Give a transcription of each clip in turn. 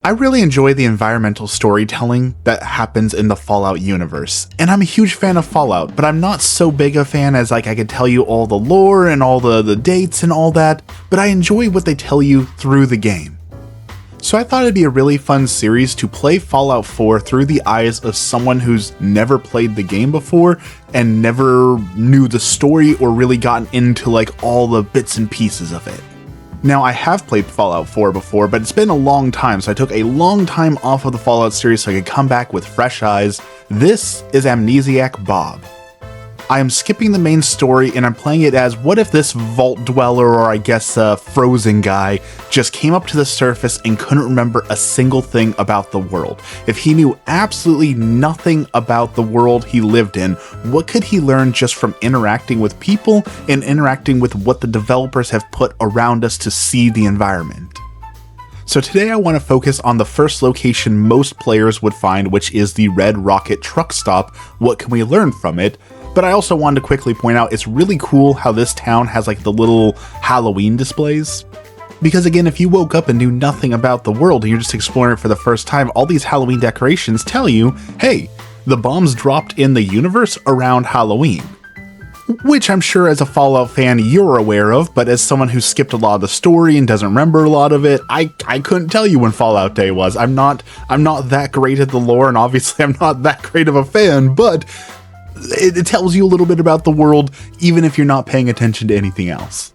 I really enjoy the environmental storytelling that happens in the Fallout universe, and I'm a huge fan of Fallout, but I'm not so big a fan as I could tell you all the lore and all the dates and all that, but I enjoy what they tell you through the game. So I thought it'd be a really fun series to play Fallout 4 through the eyes of someone who's never played the game before and never knew the story or really gotten into like all the bits and pieces of it. Now, I have played Fallout 4 before, but it's been a long time, so I took a long time off of the Fallout series so I could come back with fresh eyes. This is Amnesia Bob. I am skipping the main story and I'm playing it as what if this vault dweller, or I guess frozen guy, just came up to the surface and couldn't remember a single thing about the world. If he knew absolutely nothing about the world he lived in, what could he learn just from interacting with people and interacting with what the developers have put around us to see the environment? So today I want to focus on the first location most players would find, which is the Red Rocket truck stop. What can we learn from it? But I also wanted to quickly point out it's really cool how this town has like the little Halloween displays. Because again, if you woke up and knew nothing about the world and you're just exploring it for the first time, all these Halloween decorations tell you, hey, the bombs dropped in the universe around Halloween. Which I'm sure as a Fallout fan you're aware of, but as someone who skipped a lot of the story and doesn't remember a lot of it, I couldn't tell you when Fallout Day was. I'm not that great at the lore, and obviously I'm not that great of a fan, but it tells you a little bit about the world, even if you're not paying attention to anything else.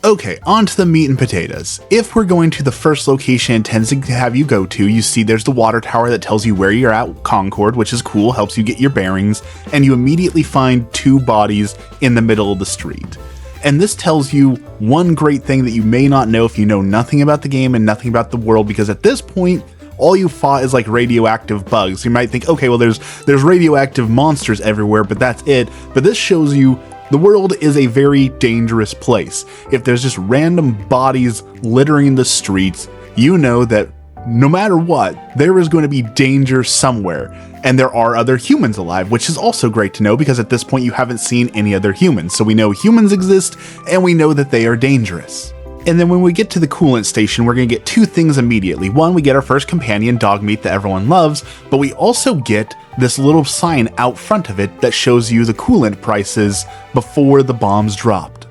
Okay, on to the meat and potatoes. If we're going to the first location it tends to have you go to, you see there's the water tower that tells you where you're at, Concord, which is cool, helps you get your bearings, and you immediately find two bodies in the middle of the street. And this tells you one great thing that you may not know if you know nothing about the game and nothing about the world, because at this point, all you fought is like radioactive bugs. You might think, okay, well there's radioactive monsters everywhere, but that's it. But this shows you the world is a very dangerous place. If there's just random bodies littering the streets, you know that no matter what, there is going to be danger somewhere. And there are other humans alive, which is also great to know because at this point you haven't seen any other humans. So we know humans exist and we know that they are dangerous. And then when we get to the coolant station, we're going to get two things immediately. One, we get our first companion, Dogmeat, that everyone loves, but we also get this little sign out front of it that shows you the coolant prices before the bombs dropped.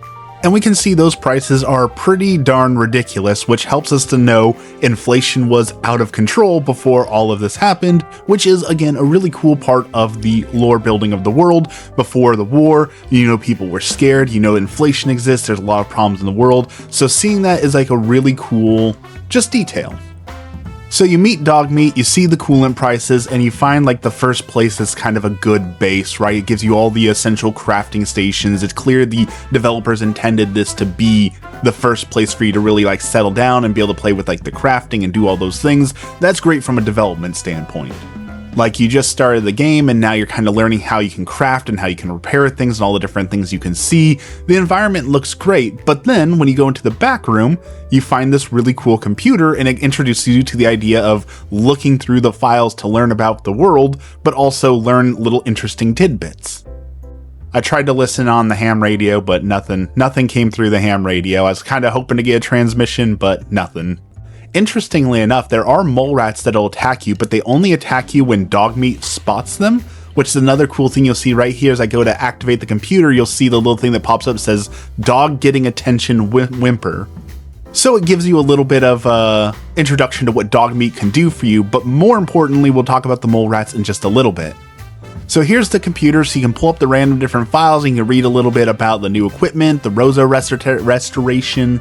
And we can see those prices are pretty darn ridiculous, which helps us to know inflation was out of control before all of this happened, which is, again, a really cool part of the lore building of the world. Before the war, you know, people were scared, you know, inflation exists, there's a lot of problems in the world, so seeing that is like a really cool, just detail. So you meet Dogmeat, you see the coolant prices, and you find like the first place that's kind of a good base, right? It gives you all the essential crafting stations. It's clear the developers intended this to be the first place for you to really like settle down and be able to play with like the crafting and do all those things. That's great from a development standpoint. Like you just started the game and now you're kind of learning how you can craft and how you can repair things and all the different things you can see. The environment looks great, but then when you go into the back room, you find this really cool computer and it introduces you to the idea of looking through the files to learn about the world, but also learn little interesting tidbits. I tried to listen on the ham radio, but nothing came through the ham radio. I was kind of hoping to get a transmission, but nothing. Interestingly enough, there are mole rats that'll attack you, but they only attack you when Dogmeat spots them, which is another cool thing you'll see right here. As I go to activate the computer, you'll see the little thing that pops up that says, dog getting attention whimper. So it gives you a little bit of introduction to what Dogmeat can do for you, but more importantly, we'll talk about the mole rats in just a little bit. So here's the computer, so you can pull up the random different files and you can read a little bit about the new equipment, the Rosa restoration.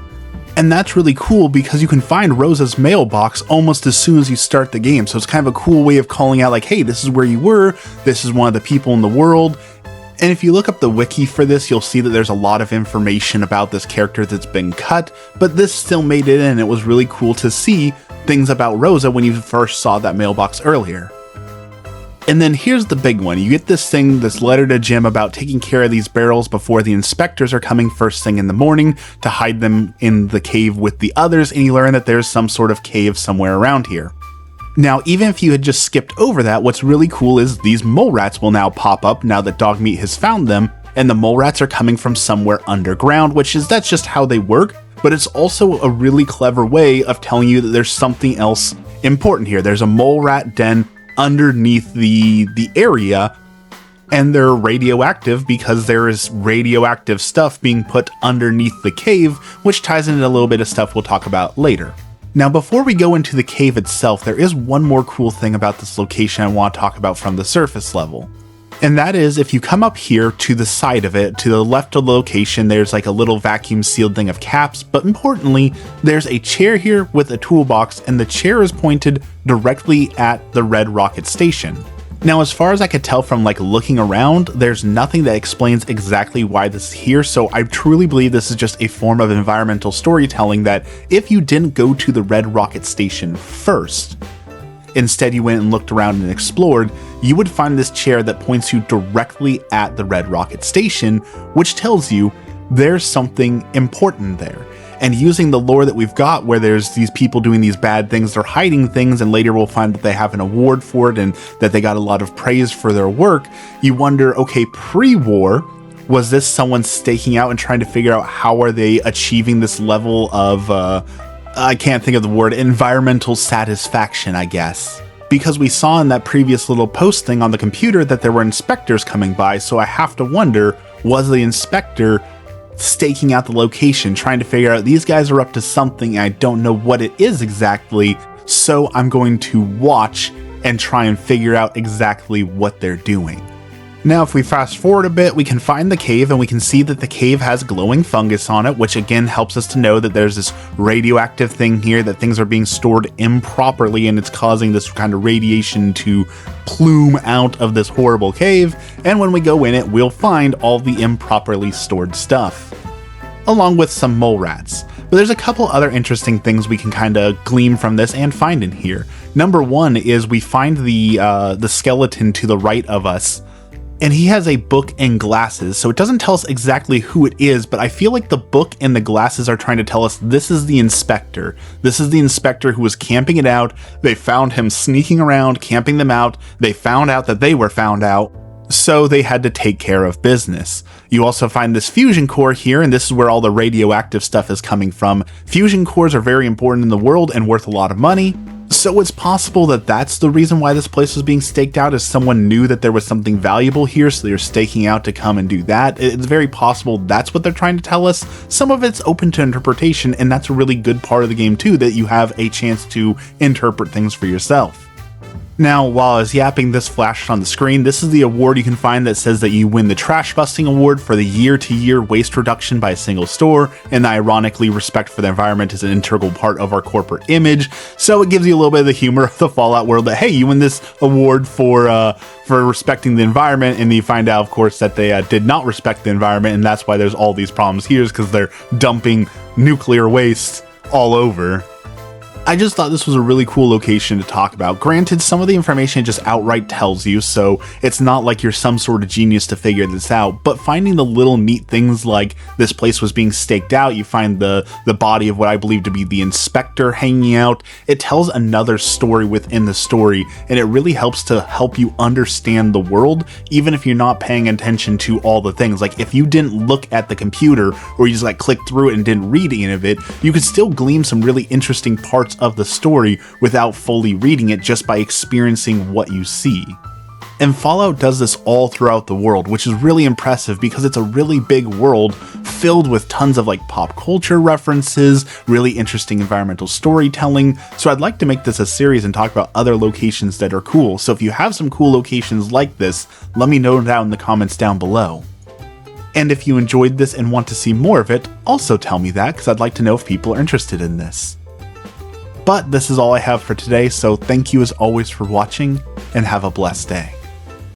And that's really cool because you can find Rosa's mailbox almost as soon as you start the game. So it's kind of a cool way of calling out like, hey, this is where you were. This is one of the people in the world. And if you look up the wiki for this, you'll see that there's a lot of information about this character that's been cut, but this still made it in. It was really cool to see things about Rosa when you first saw that mailbox earlier. And then here's the big one. You get this letter to Jim about taking care of these barrels before the inspectors are coming first thing in the morning to hide them in the cave with the others, and you learn that there's some sort of cave somewhere around here. Now, even if you had just skipped over that, what's really cool is these mole rats will now pop up now that Dogmeat has found them, and the mole rats are coming from somewhere underground, that's just how they work. but it's also a really clever way of telling you that there's something else important here. There's a mole rat den underneath the area, and they're radioactive because there is radioactive stuff being put underneath the cave, which ties into a little bit of stuff we'll talk about later. Now, before we go into the cave itself, there is one more cool thing about this location I want to talk about from the surface level. And that is, if you come up here to the side of it, to the left of the location, there's like a little vacuum sealed thing of caps, but importantly, there's a chair here with a toolbox, and the chair is pointed directly at the Red Rocket Station. Now, as far as I could tell from like looking around, there's nothing that explains exactly why this is here, so I truly believe this is just a form of environmental storytelling that if you didn't go to the Red Rocket Station first, instead you went and looked around and explored, you would find this chair that points you directly at the Red Rocket Station, which tells you there's something important there. And using the lore that we've got, where there's these people doing these bad things, they're hiding things, and later we'll find that they have an award for it and that they got a lot of praise for their work, you wonder, okay, pre-war, was this someone staking out and trying to figure out how are they achieving this level of, I can't think of the word, environmental satisfaction, I guess. Because we saw in that previous little post thing on the computer that there were inspectors coming by, so I have to wonder, was the inspector staking out the location, trying to figure out these guys are up to something, I don't know what it is exactly, so I'm going to watch and try and figure out exactly what they're doing. Now, if we fast forward a bit, we can find the cave, and we can see that the cave has glowing fungus on it, which again helps us to know that there's this radioactive thing here, that things are being stored improperly, and it's causing this kind of radiation to plume out of this horrible cave, and when we go in it, we'll find all the improperly stored stuff, along with some mole rats. But there's a couple other interesting things we can kind of glean from this and find in here. Number one is we find the skeleton to the right of us, and he has a book and glasses, so it doesn't tell us exactly who it is, but I feel like the book and the glasses are trying to tell us this is the inspector. This is the inspector who was camping it out. They found him sneaking around, camping them out. They found out that they were found out, so they had to take care of business. You also find this fusion core here, and this is where all the radioactive stuff is coming from. Fusion cores are very important in the world and worth a lot of money. So it's possible that that's the reason why this place was being staked out, is someone knew that there was something valuable here, so they're staking out to come and do that. It's very possible that's what they're trying to tell us. Some of it's open to interpretation, and that's a really good part of the game too, that you have a chance to interpret things for yourself. Now, while I was yapping, this flashed on the screen. This is the award you can find that says that you win the Trash Busting Award for the year-to-year waste reduction by a single store, and ironically, respect for the environment is an integral part of our corporate image, so it gives you a little bit of the humor of the Fallout world that, hey, you win this award for respecting the environment, and you find out, of course, that they did not respect the environment, and that's why there's all these problems here, is because they're dumping nuclear waste all over. I just thought this was a really cool location to talk about. Granted, some of the information just outright tells you, so it's not like you're some sort of genius to figure this out, but finding the little neat things like this place was being staked out, you find the body of what I believe to be the inspector hanging out, it tells another story within the story, and it really helps to help you understand the world, even if you're not paying attention to all the things. Like, if you didn't look at the computer, or you just like clicked through it and didn't read any of it, you could still glean some really interesting parts of the story without fully reading it, just by experiencing what you see. And Fallout does this all throughout the world, which is really impressive because it's a really big world filled with tons of like pop culture references, really interesting environmental storytelling. So I'd like to make this a series and talk about other locations that are cool. So if you have some cool locations like this, let me know down in the comments down below. And if you enjoyed this and want to see more of it, also tell me that, because I'd like to know if people are interested in this. But this is all I have for today, so thank you as always for watching, and have a blessed day.